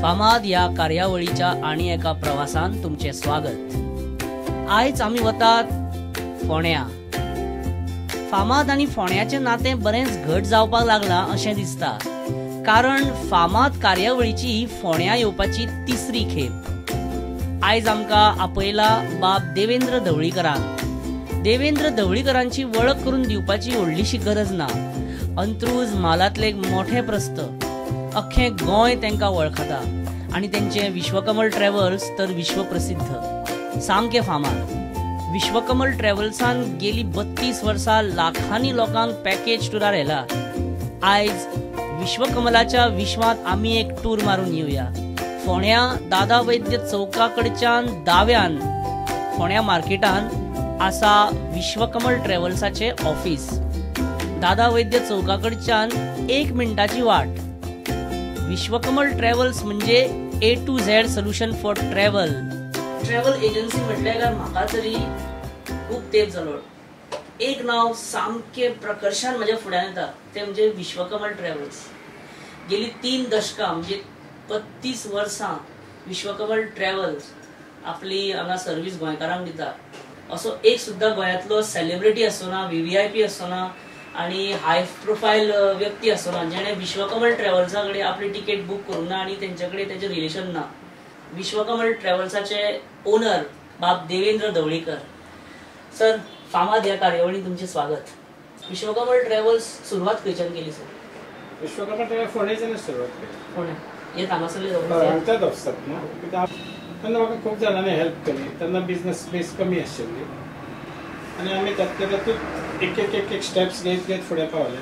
फामाद या कार्यावळीच्या आणि एका प्रवासान तुमचे स्वागत। आयज आमी वतात फोंड्या। फामाद आणि फोंड्याचे नाते बरेच घट जावपाक लागला अशें दिसता, कारण फामाद कार्यावळीची ही फोंड्या येवपाची तिसरी खेप। आयज आमकां आपयला बाब देवेंद्र ढवळीकरान। देवेंद्र ढवळीकरांची वळख करून दिवपाची व्हडलीशी गरज ना। अंत्रुज म्हालांतले मोठे प्रस्त अख्खें गोंय तांकां वळखता आणि त्यांचे विश्वकमल ट्रॅव्हल्स तर विश्वप्रसिद्ध, सामके फामाद। विश्वकमल ट्रॅव्हल्सान गेली 32 वर्सां लाखांनी लोकांक पॅकेज टुरार येला। आयज विश्वकमलाच्या विश्वात आमी एक टूर मारून येवया। फोंड्या दादा वैद्य चौका कडच्यान दाव्यान फोंड्या मार्केटान आसा विश्वकमल ट्रॅव्हल्साचे ऑफिस। दादा वैद्य चौका कडच्यान 1 मिनटाची वाट। विश्वकमल ट्रॅव्हल्स म्हणजे A to Z solution for travel. Travel agency म्हटल्यार म्हाका तरी खूप तेंप जालो। एक नाव सामके प्रकर्षान म्हज्या फुड्यान येता, ते म्हणजे विश्वकमल ट्रॅव्हल्स। गेली 3 दशकां म्हणजे 32 वर्सां विश्वकमल ट्रॅव्हल्स आपली हांगा सर्व्हिस गोंयकारांक दिता। असो एक सुद्दां गोंयांतलो सेलिब्रिटी आसना, VVIP आसना आणि हाय प्रोफाईल व्यक्ती आसना जेणे विश्वकमल ट्रॅव्हल्सा कडेन आपली तिकेट बूक करूंक ना आणि तेंचे कडेन तेजे रिलेशन ना। विश्वकमल ट्रॅव्हल्साचे ओनर बाब देवेंद्र ढवळीकर सर, फामाद ह्या कार्यावळीन तुमचे स्वागत। विश्वकमल ट्रॅव्हल्स सुरवात खंयच्यान केली सर? विश्वकर्मा ट्रॅव्हल्स फोंड्याच्यान सुरवात केली। फोंड्या हे हांगासरले हांगाच्याच आसतात न्हू, कित्याक तेन्ना म्हाका खूब जाणांनी हेल्प केली। तेन्ना बिजनेस बेस कमी आशिल्ली आनी आमी तातूंत एक स्टेप्स घेत फुडें पावले।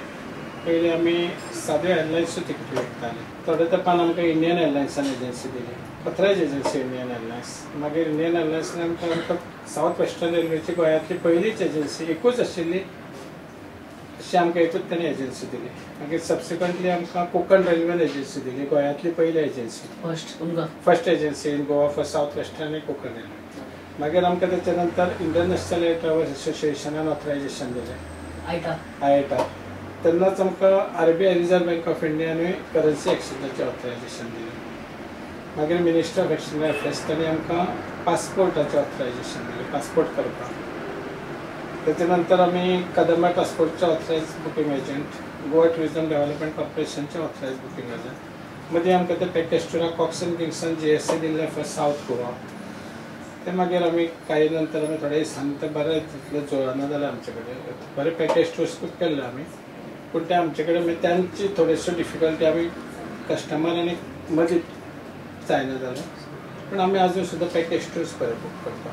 पयलीं आमी साद्यो एअरलायन्सच्यो तिकेटी विकताले। थोड्या तेंपान आमकां इंडियन एअरलायन्सान एजन्सी दिली, पथराज एजन्सी इंडियन एअरलायन्स। मागीर इंडियन एअरलायन्सान आमकां सावथ वेस्टर्न रेल्वेची गोंयांतली पयलीच एजन्सी एकूच आशिल्ली अशी आमकां एकूच ताणें एजन्सी दिली। मागीर सबसिक्वंटली आमकां कोकण रेल्वेन एजन्सी दिली, गोंयांतली पयली agency, first agency in Goa for south western आनी कोकण रेल्वे। मागीर आमकां तेच्या नंतर इंटरनॅशनल एअर ट्रॅव्हल्स असोसिएशनान ऑथरायजेशन दिलें, आयटा। तेन्नाच आमकां RBI रिजर्व बँक ऑफ इंडियानूय करन्सी एक्सचेंजाचें ऑथरायजेशन दिलें। मागीर मिनिस्टर ऑफ एक्सटर्नल अफेर्स तांणी आमकां पासपोर्टाचें ऑथरायजेशन दिलें, पासपोर्ट करपाक। तेच्या नंतर आमी कदंबा ट्रान्सपोर्टचे authorise booking agent, Goa tourism development कॉर्पोरेशनचे ऑथरायज बुकींग एजंट। मदीं आमकां ते पॅकेज टुराक कॉक्स एंड किंग्सान GSA दिल्लें फॉर सावथ गोवा। ते मागीर आमी काही नंतर आमी थोडे दिसांनी ते बरें तितलें जुळना जालें आमचे कडेन। बरे पॅकेज टूर्स खूब केल्ले आमी, पूण ते आमचे कडेन त्यांची थोड्योश्यो डिफिकल्टी आमी कस्टमरांनी मदीं जायना जालें, पूण आमी आजून सुद्दां पॅकेज टूर्स बरे बूक करता।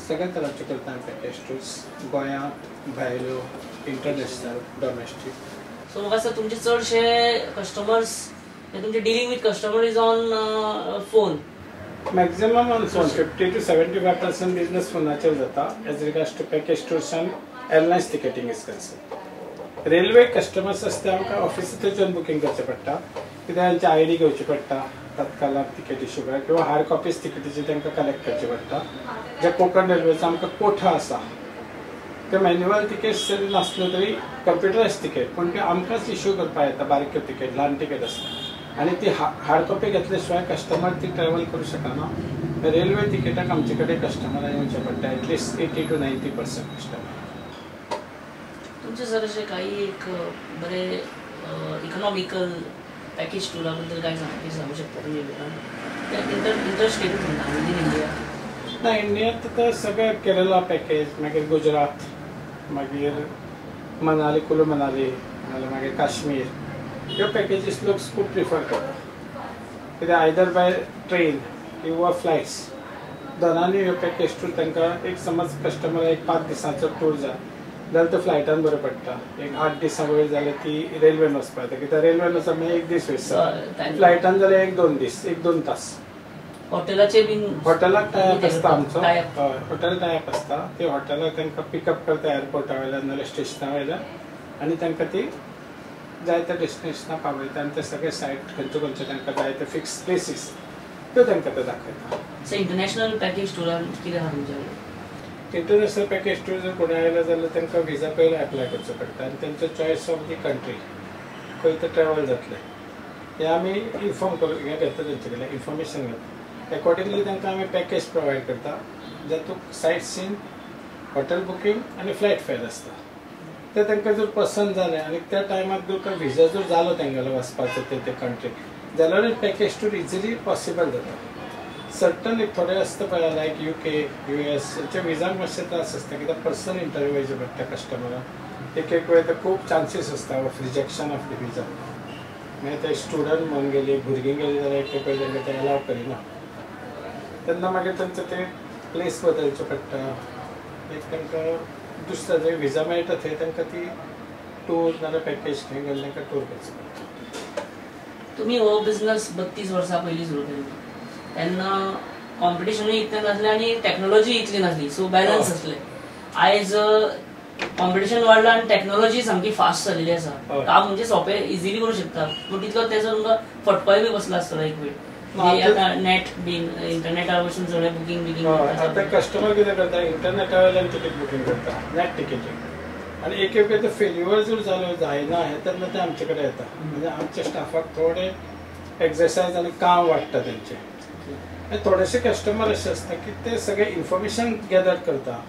सगळे तरांचे करता आमी पॅकेज टूर्स, गोंया भायल्यो, इंटरनॅशनल, डोमेस्टीक। सो म्हाका सर तुमचे चडशे कस्टमर्स तुमचे dealing with customer is on phone? Maximum on phone. 50 to 75% business फोनाचेर जाता as regards to package tours आनी airlines ticketing is concern. Railway customers आसता आमकां ऑफिसांत वचून बुकींग करचें पडटा, कित्याक तांची ID घेवची पडटा तत्कालाक तिकेट इश्यू करपाक, किंवा हार्ड कॉपीज तिकेटीची तांकां कलेक्ट करची पडटा। जे कोकण रेल्वेचो आमकां कोठा आसा ते मॅन्युअल तिकेट्स जरी नासल्यो तरी कंप्युटरायज तिकेट, पूण ते आमकांच इश्यू करपाक येता, बारीक्यो तिकेट, ल्हान तिकेट आसता आणि ती हार्ड कॉपी घेतल्या शिवाय कस्टमर ती ट्रॅव्हल करूं शकना। रेल्वे तिकेटाक आमचे कडेन कस्टमरांक येवचें पडटा, एटलिस्ट 80 to 90% कस्टमर। तुमचे सर असे काही एक बरे इकॉनॉमिकल पॅकेज टूरा बद्दल काय सांगू शकता तुम्ही? इंटरस्टेट म्हणटा विदिन इंडिया? ना, इंडियात तर सगळे केरला पॅकेज, मागीर गुजरात, मागीर मनाली, कुलू मनाली, मागीर काश्मीर, ह्यो पॅकेजीस लोक खूब प्रिफर करता, कित्याक आयदर बाय ट्रेन किंवा फ्लायट्स दोनांनी ह्यो पॅकेज टूर तांकां। एक समज कस्टमराक एक 5 दिसांचो टूर जाय जाल्यार तो फ्लायटान बरो पडटा। एक 8 दिसां वयर जाल्यार ती रेल्वेन वचपाक जाता, कित्याक रेल्वेन वचप म्हणजे 1 दीस वयता, फ्लायटान जाल्यार 1-2 दीस, 1-2 तास। हॉटेलाचे बीन हॉटेलाक टायप आसता आमचो, हय हॉटेल टायप आसता। ते हॉटेलाक तांकां पिकअप करता एअरपोर्टा वयल्यान नाल्यार स्टेशना वयल्यान, आनी तांकां ती जाय त्या डेस्टिनेशनाक पावयता आनी ते सगळे सायट खंयच्यो खंयच्यो तांकां जाय ते फिक्स प्लेसीस त्यो तांकां ते दाखयता। सो इंटरनॅशनल पॅकेज टुरान कितें आसा तुमचे कडेन? इंटरनॅशनल पॅकेज टूर जर कोणी आयला जाल्यार तांकां विजा पयलीं एप्लाय करचो पडटा आनी तांचो चॉयस ऑफ दी कंट्री खंय ते ट्रॅव्हल जातले। हे आमी इन्फॉर्म करून हें घेता तेंचे कडल्यान इन्फॉर्मेशन घेता अकॉर्डिंगली तांकां आमी पॅकेज प्रोवायड करता जातूंत सायट सीन हॉटेल बुकींग आनी फ्लायट फेअर आसता ते तांकां जर पसंद जालें आनी त्या टायमार जर विजा जर जालो तांगेलो वचपाचो ते कंट्रीक जाल्यार पॅकेज टूर इजिली पॉसिबल जाता सर्टन एक थोडे आसता पळय लायक UK US चे विजाक मातशे त्रास आसता कित्याक पर्सनल इंटरव्यू वयचे पडटा कस्टमराक एक वेळ खूब चान्सीस आसता ऑफ रिजेक्शन ऑफ द विजा मागीर ते स्टुडंट म्हणून गेली भुरगीं गेली जाल्यार एक वेळ तांकां ते अलाव करिना तेन्ना मागीर तांचो ते प्लेस बदलचो पडटा एक तांकां दुसरो जंय विजा मेळटा थंय तांकां ती टूर नाल्यार पॅकेज खंय गेले तांकां टूर करचो पडटा तुम्ही हो बिझनेस 32 वर्सां पयलीं सुरू केल्लो तेन्ना कॉम्पिटिशनूय इतलें नासलें आनी टॅक्नॉलॉजी इतली नासली सो बॅलन्स आसलें आयज कॉम्पिटिशन वाडलां आनी टॅक्नॉलॉजी सामकी फास्ट जाल्ली आसा काम म्हणजे सोंपें इजिली करूं शकता पूण तितलो तेजो तुमकां फटकोय बी बसला आसतलो एक वेळ नेट बीन इंटरनेटार वचून सगळें बुकींग आतां कस्टमर कितें करता इंटरनेटा वयल्यान तिकेट बुकींग करता नेट टिकेटींग आनी एक एक तो फेल्युअर जर जालो जायना हे तेन्ना ते आमचे कडेन येता म्हणजे आमच्या स्टाफाक थोडे एक्सरसायज आनी काम वाडटा तेंचे थोडेशे कस्टमर असे आसता की ते सगळे इन्फॉर्मेशन गॅदर करता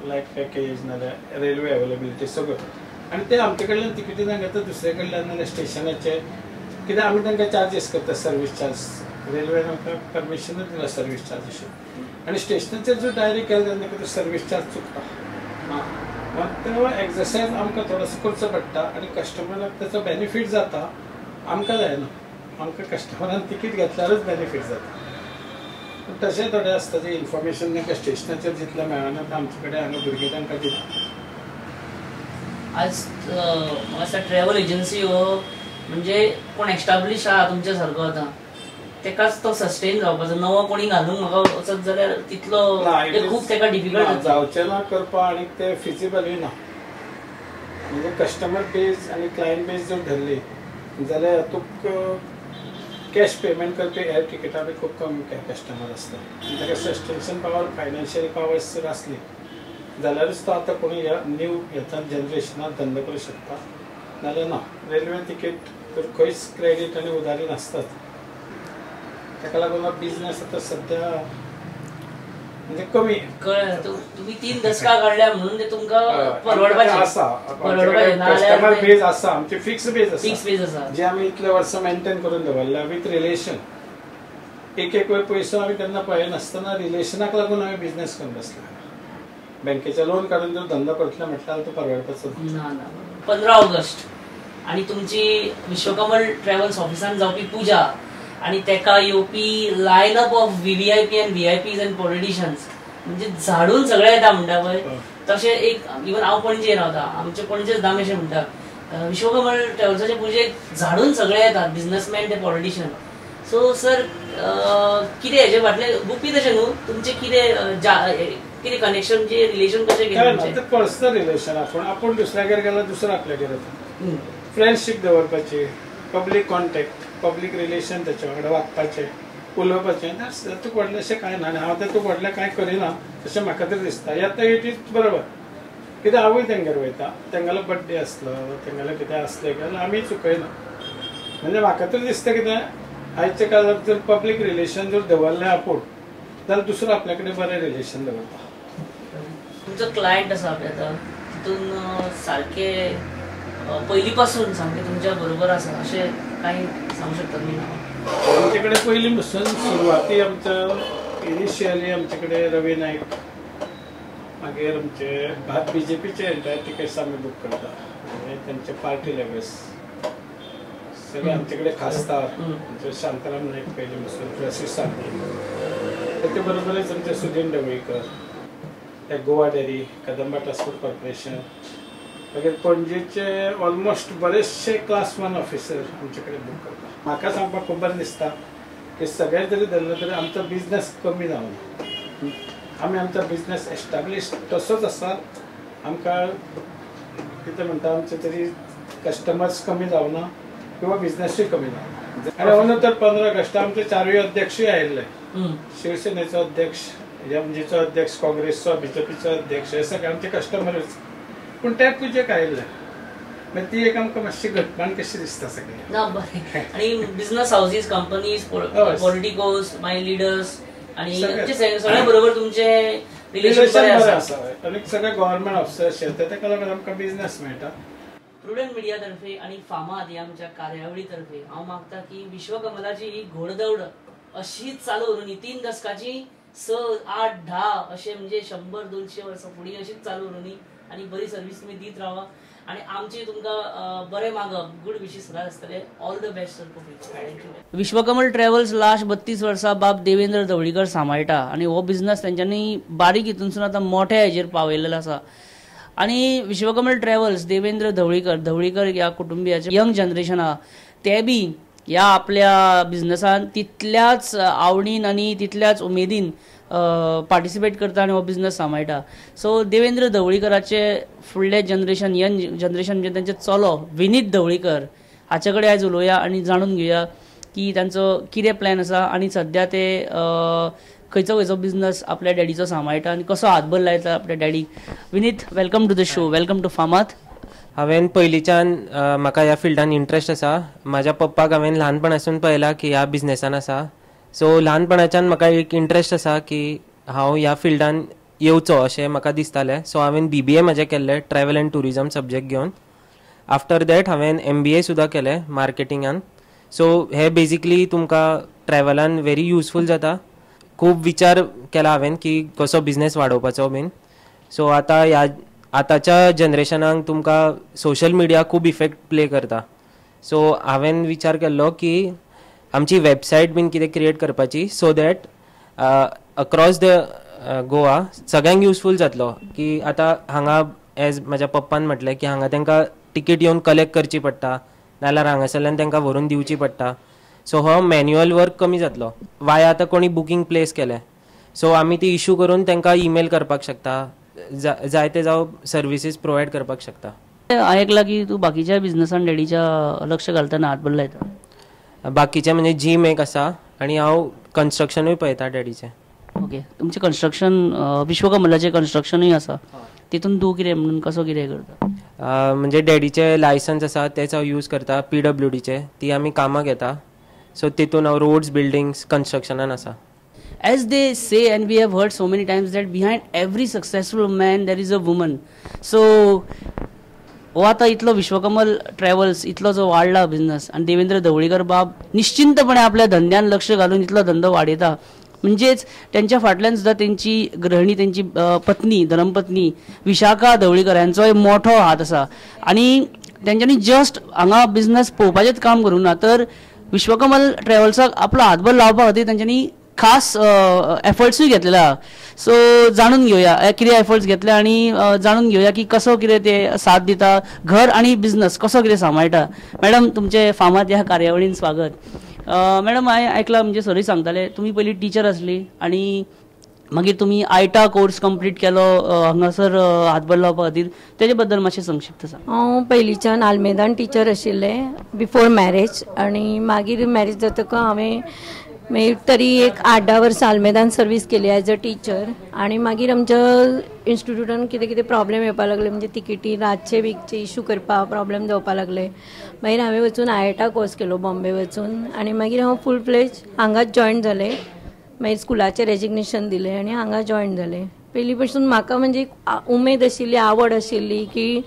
लायक पॅकेज नाल्यार रेल्वे अवेलेबिलिटी सगळं आनी ते आमचे कडल्यान तिकेटी घेता दुसरे कडल्यान नाल्यार स्टेशनाचे कित्याक आमी तांकां चार्जीस करता सर्वीस चार्ज रेल्वेन आमकां परमिशनूच दिला सर्वीस चार्ज अशें आनी स्टेशनाचेर जर डायरेक्ट गेले तेन्ना कितें सर्वीस चार्ज चुकता मग तो एक्सरसायज आमकां थोडोसो करचो पडटा आनी कस्टमराक तेचो बेनिफीट जाता आमकां जायना आमकां कस्टमरान तिकीट घेतल्यारूच बेनिफीट जाता तशें थोडे आसता जे इन्फॉर्मेशन तांकां स्टेशनाचेर जितलें मेळना तें आमचे कडेन हांगा भुरगीं तांकां दिता आज म्हाका ट्रॅव्हल एजन्सी हो म्हणजे कोण एस्टाब्लीश आहा तुमच्या सारको आतां तेकाच तो सस्टेन जावपाचो नवो कोणी घालूंक म्हाका वचत जाल्यार तितलो खूब तेका डिफिकल्ट जावचें ना करपा आनी ते फिजिबलूय ना म्हणजे कस्टमर बेज आनी क्लायंट बेज जर धरली जाल्यार हातूंत कॅश पेमेंट करपी एअर टिकेटां बी खूब कमी कस्टमर आसता ताका सस्टेनेशन पावर फायनान्शियल पावर्स जर आसली जाल्यारूच तो आतां कोणी ह्या न्यू हेच्या जनरेशनाक धंदो करूं शकता नाल्यार ना रेल्वे तिकेट तर खंयच क्रेडीट आनी उधारी नासतात ताका लागून बिजनेस आतां सद्या म्हणजे कमी तुम्ही 3 दशकां काढल्या म्हणून ते तुमकां परवडपाचें आसा कस्टमर बेज आसा आमचे फिक्स बेज आसा जे आमी इतले वर्सां मेंटेन करून दवरला विथ रिलेशन एक वेळ पयसो आमी केन्ना पळयनासतना रिलेशनाक लागून आमी बिजनेस करून बसला बँकेचे लोन काढून जर धंदो करतले म्हटल्यार तो परवडपाचो ना 15 ऑगस्ट आणि तुमची विश्वकमल ट्रॅव्हल्स ऑफिसान जावपी पूजा आणि तेका येवपी lineup of VVIP and VIPs and politicians म्हणजे झाडून सगळे येता म्हणटा पळय तशें एक इवन हांव पणजे रावता आमचे पणजेच दामेशे म्हणटा विश्वकमल ट्रॅव्हल्साचे पूजेक झाडून सगळे येतात बिझनेसमॅन ते पॉलिटिशियन सो सर कितें हेजे फाटले गुपी तशें न्हू तुमचे कितें कनेक्शन जे रिलेशन कशें केलें पर्सनल रिलेशन आपण दुसऱ्यागेर गेल्यार दुसरो आपल्यागेर येता फ्रेंडशीप दवरपाची पब्लीक कॉन्टॅक्ट पब्लीक रिलेशन त्याच्या वांगडा वागपाचें उलोवपाचें तातूंत व्हडलेंशें कांय ना आनी हांव तातूंत व्हडलें कांय करिना अशें म्हाका तरी दिसता येता इट इज बरोबर कित्याक हांवूय तेंगेर वयता तेंगेलो बर्थडे आसलो तेंगेलें कितें आसलें जाल्यार आमी चुकयना म्हणजे म्हाका तरी दिसता कितें आयच्या काळार जर पब्लीक रिलेशन जर दवरलें आपूण जाल्यार दुसरो आपल्या कडेन बरें रिलेशन दवरता तुमचो क्लायंट आसा पळय आतां तितून सारके पयलीं पासून सामकें तुमच्या बरोबर आसा अशें कांय सांगूंक शकता तुमी आमचे कडेन पयलीं पासून सुरवाती आमचो इनिशियली आमचे कडेन रवी नायक मागीर आमचे BJPचे एंटायर टिकेट्स आमी बूक करता आनी तेंचे पार्टी लेवल्स सगळे आमचे कडेन खासदार शांताराम नायक पयलीं पासून फ्रांसीस सारकी ते बरोबरच आमचे Sudin Dhavalikar Goa dairy Kadamba transport corporation मागीर पणजेचे ऑलमोस्ट बरेचशे क्लास 1 ऑफिसर आमचे कडेन बूक करता म्हाका सांगपाक खबर दिसता की सगळे जरी धरलो तरी आमचो बिजनेस कमी जावना आमी आमचो बिजनेस एस्टाब्लीश तसोच आसा आमकां कितें म्हणटा आमचे तरी कस्टमर्स कमी जावना किंवा बिजनेसूय कमी जावना आनी अंदू तर 15 ऑगस्ट आमचे 4 अध्यक्षूय आयिल्ले शिवसेनेचो अध्यक्ष MGचो अध्यक्ष काँग्रेसचो BJPचो अध्यक्ष हे सगळे आमचे कस्टमरच पूण ते पुजेक आयिल्ले मागीर ती एक आमकां मातशी घटमण कशी दिसता सगळें ना बरें. आणि बिझनेस हाऊसेस, कंपनीज, पॉलिटिकोस, मागीर लिडर्स आणि सगळ्या बरोबर तुमचे रिलेशन बरें आसा. आनी सगळे गव्हर्नमेंट ऑफिसर्स येतात ताका लागून आमकां बिझनेस मेळटा. प्रुडंट मीडिया तर्फे आणि फामाद ह्या आमच्या कार्यावळी तर्फे हांव मागता की विश्वकमलाची ही घोडदौड अशीच चालू उरूनी 3 दशकाची 6, 8, 10 असे म्हणजे 100-200 वर्सां फुडें अशीच चालू उरूनी आणि बरी सर्व्हिस तुम्ही दीत रावा आणि आमची तुमकां बरें मागप, गुड विशीस सदांच आसतले. All the best sir. Vishwakamal travels last 32 वर्सां बाब देवेंद्र धवळीकर सांबाळटा आणि हो बिझनेस तेंच्यांनी बारीक हितूनसून आतां मोठ्या हेजेर पावयलेलो आसा. आणि विश्वकमल ट्रॅव्हल्स, देवेंद्र धवळीकर ह्या कुटुंबियाचे यंग जनरेशन आहा ते बी ह्या आपल्या बिझनेसान तितल्याच आवडीन आणि तितल्याच उमेदीन पार्टिसिपेट करता आणि हो बिझनेस सांबाळटा. सो देवेंद्र धवळीकराचे फुडले जनरेशन, यंग जनरेशन म्हणजे तांचे चलो विनीत धवळीकर हाचे कडेन आयज उलोवया आणि जाणून घेवया की तांचो कितें प्लॅन आसा आणि सध्या ते खंयचो बिझनेस आपल्या डॅडीचो सांबाळटा आणि कसो हातभर लायता आपल्या डॅडीक. Vineet, welcome to the show, welcome to फामाद. हांवें पयलींच्यान म्हाका ह्या फिल्डान इंट्रस्ट आसा. म्हाज्या पप्पाक हांवें ल्हानपणासून पळयलां की ह्या बिझनेसान आसा. सो ल्हानपणाच्यान म्हाका एक इंट्रस्ट आसा की हांव ह्या फिल्डान येवचो अशें म्हाका दिसतालें. सो हांवें BBA म्हजें केल्लें ट्रॅव्हल एंड टुरिजम सब्जेक्ट घेवन. आफ्टर दॅट हांवें MBA सुद्दां केलें मार्केटिंगान. सो हे बेजिकली तुमकां ट्रॅव्हलान व्हेरी युजफूल जाता. खूब विचार केला हांवें की कसो बिझनेस वाडोवपाचो बीन. सो आतांच्या जनरेशनाक तुमकां सोशल मिडिया खूब इफेक्ट प्ले करता. सो हांवें विचार केल्लो की आमची वेबसायट बीन कितें क्रिएट करपाची so that across the Goa सगळ्यांक युजफूल जातलो. की आतां हांगा एज म्हाज्या पप्पान म्हटलें की हांगा तांकां टिकेट येवन कलेक्ट करची पडटा, नाल्यार हांगासरल्यान तांकां व्हरून दिवची पडटा. सो हो मॅन्युअल वर्क कमी जातलो. वाया आतां कोणी बुकींग प्लेस केलें सो आमी ती इशू करून तांकां ईमेल करपाक शकता, जायते जावं सर्विसीस प्रोवायड करपाक शकता. आयकलां की तूं बाकीच्या बिझनेसान डॅडीच्या लक्ष घालतना हातभर लायता. बाकीचे म्हणजे जीम एक आसा आणि हांव कन्स्ट्रक्शनूय पळयता डॅडीचें. ओके, तुमचें कन्स्ट्रक्शन विश्वकमलाचें कन्स्ट्रक्शनूय आसा, तितून तूं कितें म्हणून कसो कितें करता? म्हणजे डॅडीचे लायसन्स आसा तेच हांव यूज करता, PWDचे. ती आमी कामाक घेता. सो तितून हांव रोड्स, बिल्डिंग्स, कन्स्ट्रक्शनान आसा. As they say, and we have heard so many times, that behind every successful man there is a woman. So हो आता इतलो विश्वकमल ट्रॅव्हल्स इतलो जो वाडला बिझनेस आणि देवेंद्र धवळीकर बाब निश्चिंतपणे आपल्या धंद्यान लक्ष घालून इतलो धंदो वाडयता. म्हणजेच त्यांच्या फाटल्यान सुद्धा त्यांची गृहिणी, त्यांची पत्नी, धर्मपत्नी विशाखा धवळीकर यांचो एक मोठो हात आसा. आणि त्यांच्यानी जस्ट हांगा बिझनेस पळोवपाचेंच काम करूं ना, तर विश्वकमल ट्रॅव्हल्साक आपलो हातभर लावपा खातीर त्यांच्यानी खास एफर्ट्सूय घेतलेले आहा. सो जाणून घेवया कितें एफर्ट्स घेतले आणि जाणून घेवया की कसो कितें ते साथ दिता, घर आणि बिझनेस कसो कितें सांबाळटा. मॅडम, तुमचे फामाद ह्या कार्यावळीन स्वागत. मॅडम, हांवें आयकलां म्हणजे सरूय सांगताले तुमी पयलीं टिचर आसली आणि मागीर तुमी आयटा कोर्स कंप्लीट केलो हांगासर हातभर लावपा खातीर. तेजे बद्दल मातशें संक्षिप्त सांग. हांव पयलींच्यान आल्मेदान टिचर आशिल्लें बिफोर मॅरेज आणि मागीर मॅरेज जातकच हांवें तरी एक 8-10 वर्सां आल्मेदान सर्वीस केली एज अ टीचर. आणि मागीर आमच्या इन्स्टिट्यूटान कितें कितें प्रॉब्लेम येवपाक लागले, म्हणजे तिकेटी रातचे बिकचे इशू करपाक प्रॉब्लेम जावपाक लागले. मागीर हांवें वचून आयटा कोर्स केलो बॉम्बे वचून आणि मागीर हांव फूल फ्लेज हांगाच जॉयन जालें. मागीर स्कुलाचें रेजिग्नेशन दिलें आणि हांगा जॉयन जालें. पयलीं पासून म्हाका म्हणजे उमेद आशिल्ली, आवड आशिल्ली की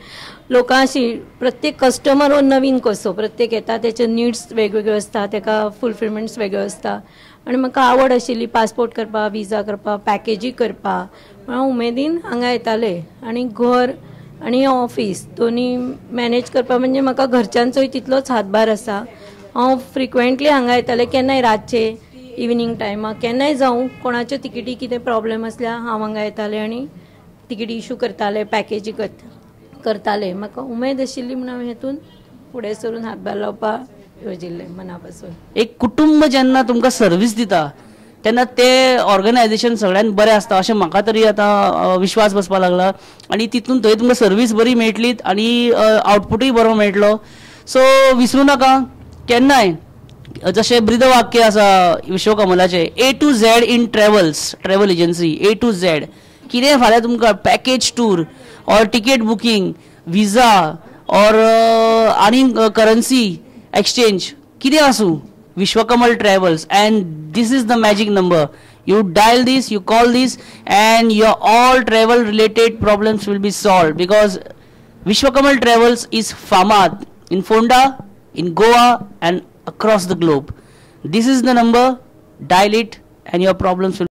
लोकांशी प्रत्येक कस्टमर हो नवीन कसो, प्रत्येक येता त्याचे निड्स वेगवेगळ्यो आसता, ताका फुलफिलमेंट्स वेगळ्यो आसता. आणि म्हाका आवड आशिल्ली पासपोर्ट करपाक, विजा करपाक, पॅकेजी करपाक. हांव उमेदीन हांगा येतालें आणि घर आणि ऑफिस दोन्ही मॅनेज करपाक म्हणजे म्हाका घरच्यांचोय तितलोच हातभार आसा. हांव फ्रिक्वेंटली हांगा येतालें, केन्नाय रातचे इवनिंग टायमाक, केन्नाय जावं कोणाच्यो तिकेटी कितें प्रॉब्लेम आसल्यार हांव हांगा येतालें आणि तिकेटी इशू करतालें, पॅकेजी करतालें. म्हाका उमेद आशिल्ली म्हणून हांवें हेतून फुडें सरून हातभार लावपाक येवजिल्लें मना पासून. एक कुटुंब जेन्ना तुमकां सर्वीस दिता तेन्ना ते ऑर्गनायझेशन सगळ्यान बरें आसता अशें म्हाका तरी आतां विश्वास बसपाक लागला. आणि तितून थंय तुमकां सर्वीस बरी मेळटलीच आणि आउटपुटूय बरो मेळटलो. सो विसरूं नाका केन्नाय, जशें ब्रीदवाक्य आसा विश्वकमलाचें, A to Z in travel agency, A to Z. कितें फाल्यां तुमकां package tour or ticket booking, visa और आणि करन्सी एक्सचेंज कितें आसूं Vishwakamal travels and this is the magic number. You dial this, you call this, and your all travel related problems will be solved because Vishwakamal Travels is Famad in Fonda, in Goa, and across the globe. This is the number, dial it, and your problems will.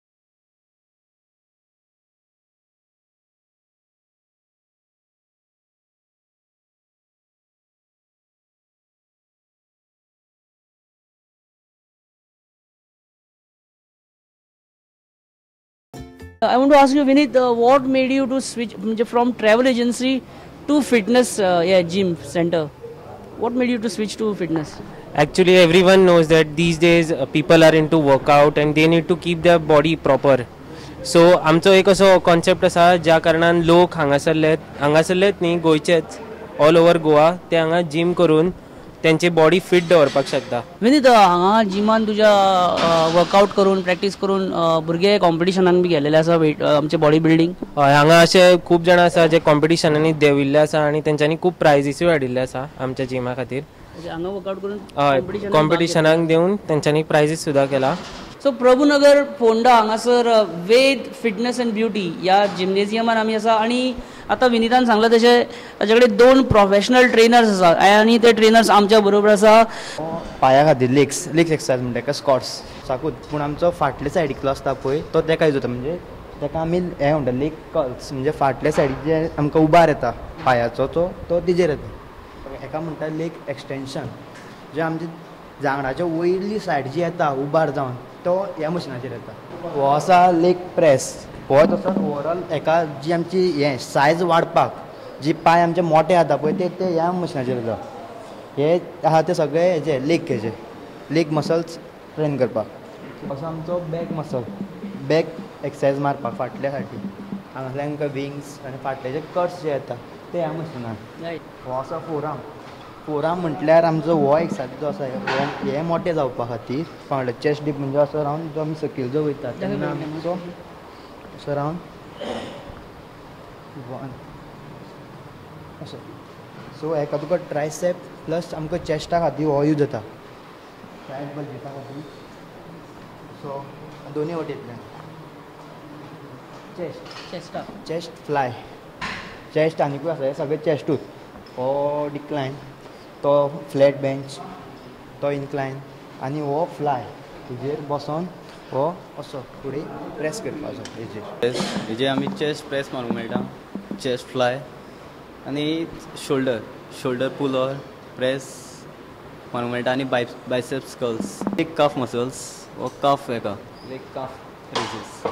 I want to ask you, Vineet, what made you to switch from travel agency to fitness gym center? What made you to switch to fitness? Actually, everyone knows that these days people are into workout and they need to keep their body proper. So आमचो एक असो concept आसा ज्या कारणान लोक हांगासरलेत न्ही गोंयचेच all over Goa ते हांगा जिम करून त्यांची बॉडी फिट दवरपाक शकता. विनीत हांगा जिमान तुज्या वर्कआउट करून प्रॅक्टीस करून भुरगे कॉम्पिटिशनाक बी गेलेले आसा आमचे बॉडी बिल्डिंग. हय हांगा अशे खूब जाणां आसा जे कॉम्पिटिशनांनी देंविल्ले आसा आनी तेंच्यांनी खूब प्रायजीसूय हाडिल्ले आसा आमच्या जिमा खातीर. हांगा वर्कआउट करून हय कॉम्पिटिशनाक देऊन तेंच्यांनी प्रायजीस सुद्दां केला. सो प्रभुनगर फोंडा हांगासर वेद फिटनेस अँड ब्युटी या जिमनेजियमान आमी आसा आणि आता विनीतान सांगला तशें ताचे कडेन 2 प्रोफेशनल ट्रेनर्स आसात आनी ते ट्रेनर्स आमच्या बरोबर आसा. पाया खातीर लेग्स एक्सरसाइज म्हणटा ताका स्कॉट्स साकूत पूण आमचो फाटले सायडीकलो आसता पळय तो ताका यूज जाता म्हणजे ताका आमी हें म्हणटा लेग कर्ल्स म्हणजे फाटल्या सायडीक जे आमकां उबार येता पायाचो तो तिजेर येता हेका म्हणटा लेग एक्सटेंशन जे आमचे जांगडाच्या वयली सायड जी येता उबार जावन तो ह्या मशिनाचेर येता. हो आसा लेग प्रेस हो तसोच ओवरऑल हेका जी आमची हें सायज वाडपाक जी पाय आमचे मोठे जाता पळय ते ह्या मशिनाचेर येता. हे आहा ते सगळे हेजे लेग मसल्स ट्रेन करपाक. असो आमचो बॅक मसल बॅक एक्सरसाइज मारपाक फाटल्या सायडीक हांगासल्यान आमकां विंग्स आनी फाटले जे कट्स जे येता ते ह्या मशिनान. हो आसा फोराम म्हटल्यार आमचो हो एक्सरसाइज जो आसा हे मोठे जावपा खातीर फाटले चेस्ट डीप म्हणजे असो रावन जो आमी सकयल जो वयता तेन्ना आमचो असो रावन असो सो हेका तुका ट्रायसेप प्लस आमकां चेस्टा खातीर हो यूज जाता ट्रायसेप बल्जिटा खातीर. सो दोनी वटेंतल्यान चेस्ट फ्लाय चेस्ट आनीकूय आसा हे सगळे चेस्टूच. हो डिक्लायन तो फ्लॅट बेंच तो इन्क्लायन आनी हो फ्लाय तुजेर बसोन हो असो फुडें प्रेस करपाचो हेजेर आमी चेस्ट प्रेस मारूंक मेळटा चेस्ट फ्लाय आनी शोल्डर पुल ऑर प्रेस मारूंक मेळटा आनी biceps curls leg calf muscles वो काफ हेका leg calf raises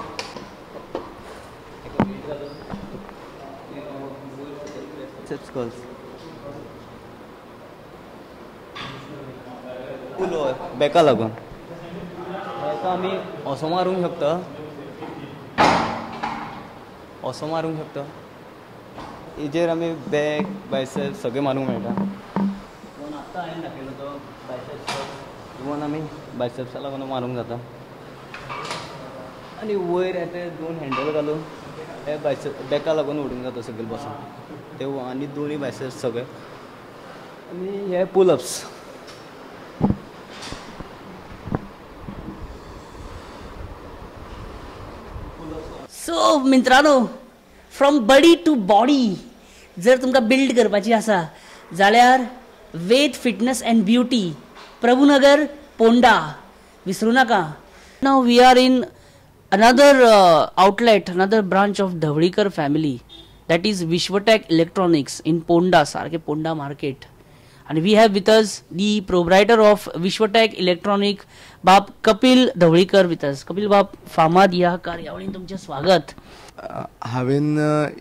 biceps curls pull or बॅका लागून हेका आमी असो मारूंक शकता हेजेर आमी बॅक बायसेप्स सगळे मारूंक मेळटा. पूण आतां हांवें दाखयलो तो बायसेप्स इवन आमी बायसेप्सा लागून मारूंक जाता आनी वयर येते 2 हँडल घालून हे बायसेप बॅका लागून उडूंक जाता सकयल बसून ते आनी दोनी बायसेप्स सगळे आनी हे पुलअप्स. सो मित्रांनो फ्रॉम बॉडी टू बॉडी जर तुमकां बिल्ड करपाची आसा जाल्यार Ved fitness and beauty Prabhunagar Ponda विसरू नाका. Now we are in another outlet another branch of Dhavalikar family that is Vishwatech electronics in Ponda सारखे Ponda market. And we have with us the proprietor of Vishwatech Electronic बाप Kapil Dhavalikar with us. Kapil बाप फामाद या कार्यावळीन तुमचे स्वागत. हांवें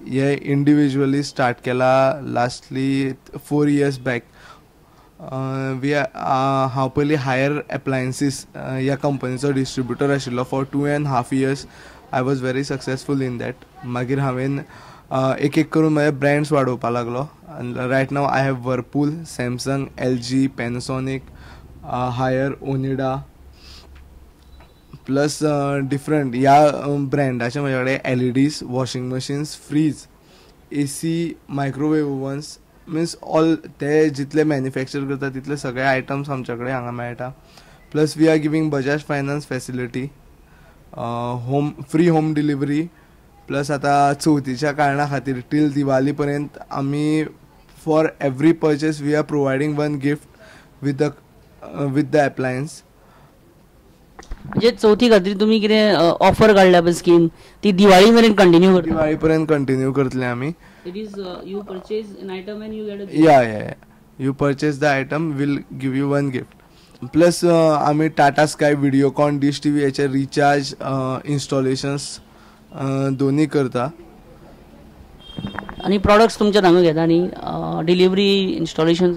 हे इंडिविज्युअली स्टार्ट केला लास्टली 4 years बॅक. हांव पयलीं हायर एप्लायन्सीस ह्या कंपनीचो डिस्ट्रिब्युटर आशिल्लो for 2.5 years. I was very successful in that. मागीर हांवें एक करून म्हाजे ब्रँड्स वाडोवपाक लागलो. Right now I have Whirlpool, Samsung, LG, Panasonic, Haier, Onida plus different ह्या ब्रँडाचे म्हाजे कडेन LEDs, washing machines, fridge, AC, microwave ovens means all ते जितले मॅन्युफॅक्चर करता तितले सगळे आयटम्स आमचे कडेन हांगा मेळटा. Plus we are giving Bajaj finance facility, free home delivery. Plus आता चवथीच्या कारणां खातीर टील दिवाळी पर्यंत आमी for every purchase we are providing one gift with the appliance. म्हणजे चवथी खातीर तुमी कितें ऑफर काडल्या पळय स्कीम, ती दिवाळी मेरेन कंटिन्यू करता? दिवाळी पर्यंत कंटिन्यू करतले आमी. It is you purchase an item and you get a yeah you purchase the item will give you one gift. Plus आमी Tata Sky, Videocon, Dish TV याचे रिचार्ज, इन्स्टॉलेशन्स दोन्ही करता. आणि प्रॉडक्ट्स तुमच्या हांगा घेता न्ही, डिलिव्हरी, इन्स्टॉलेशन?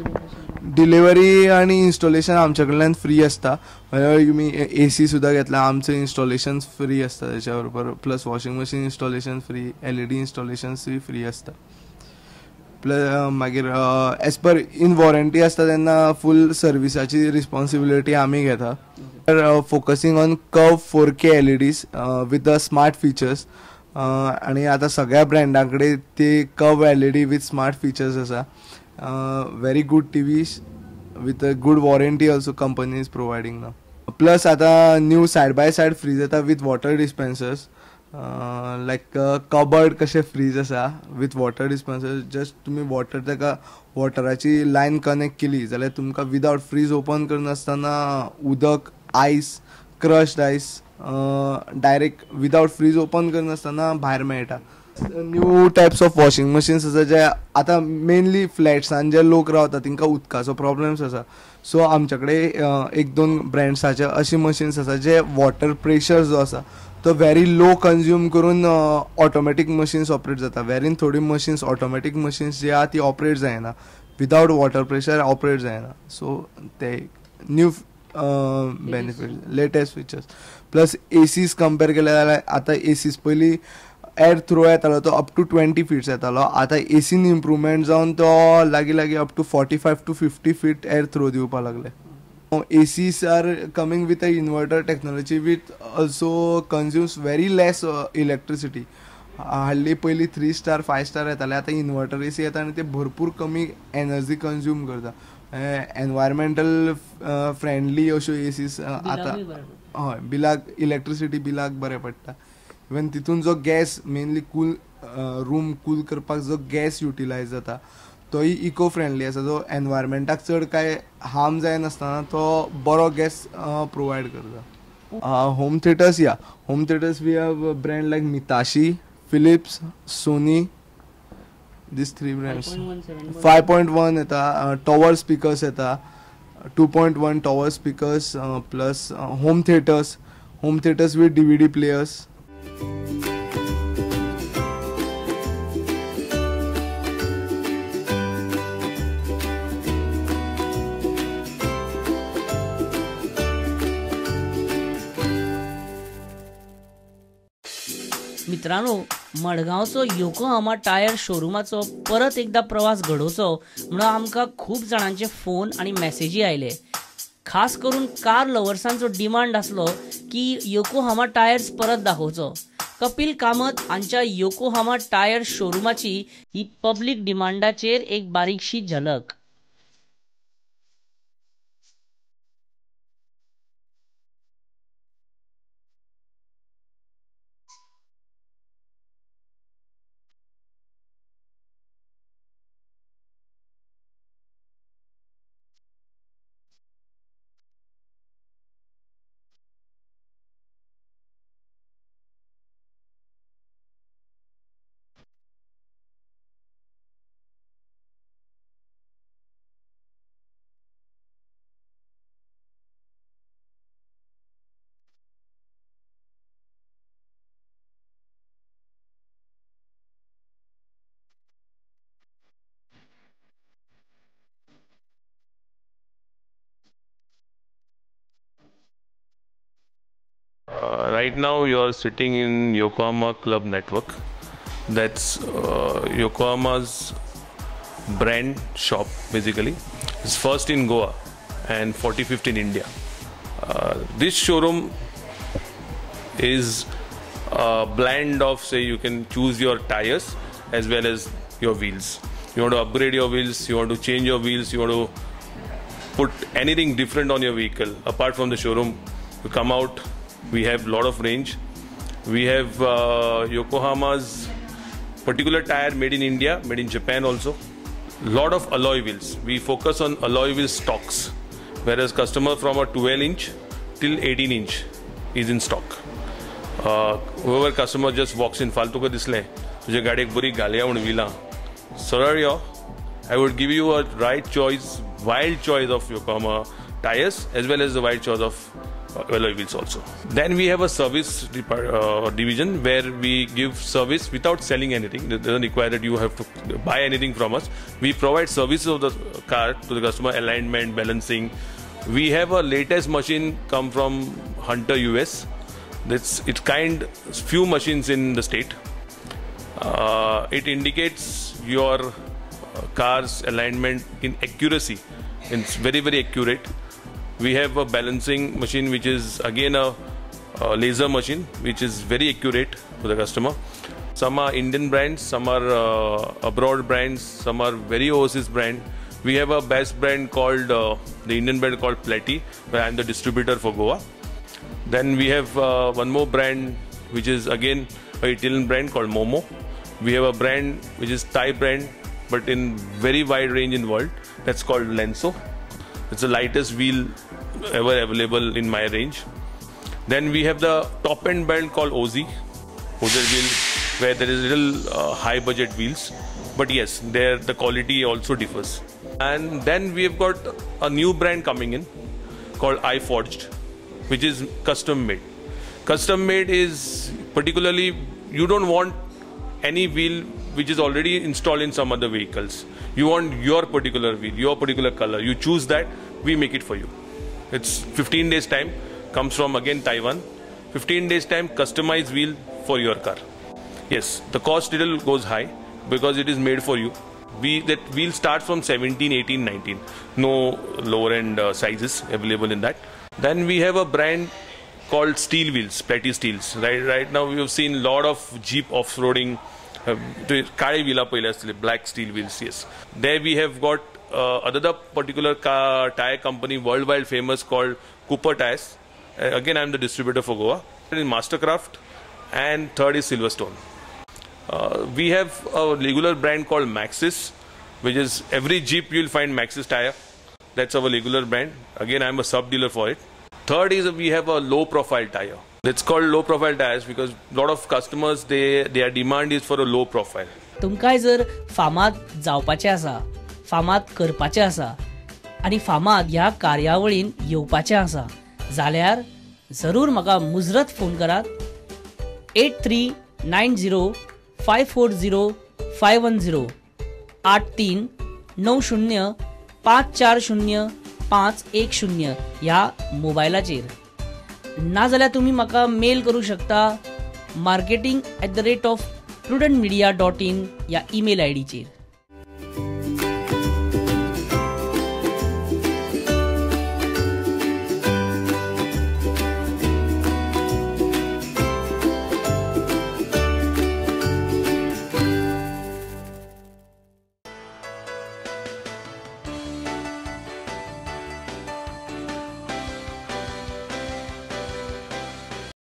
डिलिव्हरी आणि इन्स्टॉलेशन आमच्या कडल्यान फ्री असता. तुम्ही AC सुद्धा घेतला आमचं इन्स्टॉलेशन फ्री असता त्याच्या बरोबर. Plus washing machine installation free, LED installation free असता. प्लस मागीर एज पर इन वॉरंटी असता तेन्ना फूल सर्विसाची रिस्पॉन्सिबिलिटी आमी घेता. Focusing on curve 4K LEDs with the smart features. आणि आता सगळ्या ब्रँडां कडेन ते curve LED with smart features आसा. Very good TVs with a good warranty also company is providing now. Plus आता new side by side freeze येता with water dispensers, like cupboard कशे freeze आसा with water dispensers. just तुम्ही water ताका वॉटराची lion connect केली जाल्यार तुमकां without fridge open करनासतना उदक, ice, crushed ice direct without fridge open करनासतना भायर मेळटा. New types of washing machines आसा जे आतां मेनली फ्लॅट्सान जे लोक रावता तांकां उदकाचो प्रॉब्लेम्स आसा. सो आमचे कडेन 1-2 ब्रँड्साचे अशी मशीन्स आसा जे वॉटर प्रेशर जो आसा तो व्हेरी लो कन्ज्यूम करून ऑटोमॅटीक मशीन्स ऑपरेट जाता. व्हेरीन थोडी मशीन्स ऑटोमॅटीक मशीन्स जी आहा ती ऑपरेट जायना, विदाउट वॉटर प्रेशर ऑपरेट जायना. सो ते new benefit, latest features. Plus ACs compare केले जाल्यार आतां ACs पयलीं एअर थ्रो येतालो तो अप टू 20 feet येतालो. आतां ACन इम्प्रुवमेंट जावन तो लागीं up to 45 to 50 feet air throw दिवपाक लागले. ACs are coming with a inverter technology with also consumes very less electricity. हाडली पयलीं 3 star 5 star येताले, आतां इन्वर्टर AC येता आनी ते भरपूर कमी एनर्जी कन्ज्यूम करता. एनवायरमेंटल फ्रेंडली अश्यो ACs आतां हय बिलाक, इलेक्ट्रिसिटी बिलाक बरें पडटा. इवन तितून जो gas mainly cool room cool करपाक जो गॅस युटिलायज जाता तोय इको फ्रेंडली आसा, जो एनवायरमेंटाक चड काय हार्म जायनासतना तो बरो गॅस प्रोवायड करता. Home theatres home theatres we have brand like Mitashi, Philips, Sony, these 3 brands. 5.1 येता. टॉवर स्पीकर्स येता, 2.1 tower speakers, plus home theatres with DVD players. मित्रांनो, मडगांवचो योकोहामा टायर शोरूमाचो परत एकदा प्रवास घडोवचो म्हणून आमकां खूब जाणांचे फोन आनी मॅसेजी आयले. खास करून कार लवर्सांचो डिमांड आसलो की योकोहामा टायर्स परत दाखोवचो. कपिल कामत हांच्या योकोहामा टायर शोरूमाची ही पब्लीक डिमांडाचेर एक बारीकशी झलक. Right now you're sitting in Yokohama Club Network. That's Yokohama's brand shop basically. It's first in Goa and 45th in India. This showroom is a blend of, say, you can choose your tires as well as your wheels. you want to upgrade your wheels, you want to change your wheels, you want to put anything different on your vehicle apart from the showroom, you come out. We have a lot of range. We have Yokohama's particular tire made in India, made in Japan also. Lot of alloy wheels. We focus on alloy wheel stocks, whereas customer from a 12-inch till 18-inch is in stock. Whoever customer just walks in, फालतू का दिसले, तुझे गाडी एक बरी घालया म्हणून villa, सरळ यो. I would give you a right choice, wild choice of Yokohama tires as well as the wild choice of alloy wheels also. Then we have a service division where we give service without selling anything. It doesn't require that you have to buy anything from us. We provide services of the car to the customer, alignment, balancing. We have a latest machine come from Hunter US. It's few machines in the state. It indicates your car's alignment in accuracy. It's very, very accurate. We have a balancing machine which is again a laser machine which is very accurate to the customer. Some are Indian brands, some are abroad brands, some are very overseas brand. We have a best brand called the Indian brand called Platy, where I am the distributor for Goa. Then we have one more brand which is again an Italian brand called Momo. We have a brand which is Thai brand but in very wide range in world, that's called Lenso. It's the lightest wheel ever available in my range. Then we have the top end brand called Ozi wheel, where there is little high budget wheels, but yes, there the quality also differs. And then we have got a new brand coming in called iForged, which is custom made. Custom made is particularly, you don't want any wheel which is already installed in some other vehicles. You want your particular wheel, your particular color. You choose that, we make it for you. It's 15 days time, comes from again Taiwan. 15 days time, customized wheel for your car. Yes, the cost little goes high because it is made for you. That wheel starts from 17, 18, 19. No lower end sizes available in that. Then we have a brand called Steel Wheels, Platy Steels. Right now we have seen a lot of Jeep off-roading. Black steel wheels, yes. There we have got another particular tire company worldwide famous called Cooper Tires. Again, I am the distributor for Goa. In Mastercraft, and third is Silverstone. We have a regular brand called Maxxis, which is every Jeep you will find Maxxis tire. That's our regular brand. Again, I am a sub-dealer for it. Third is we have a low-profile tire. It's called low-profile tires because a lot of customers, their demand is for a low profile. तुमकांय जर फामाद जावपाचे आसा, फामाद करपाचे आसा आणि फामाद ह्या कार्यावळीन येवपाचे आसा जाल्यार जरूर म्हाका मुजरत फोन करात 8390540510 8390540510 ह्या मोबायलाचेर. नाजाल्यार तुम्ही म्हाका मेल करू शकता marketing@prudentmedia.in या ईमेल आयडीचेर.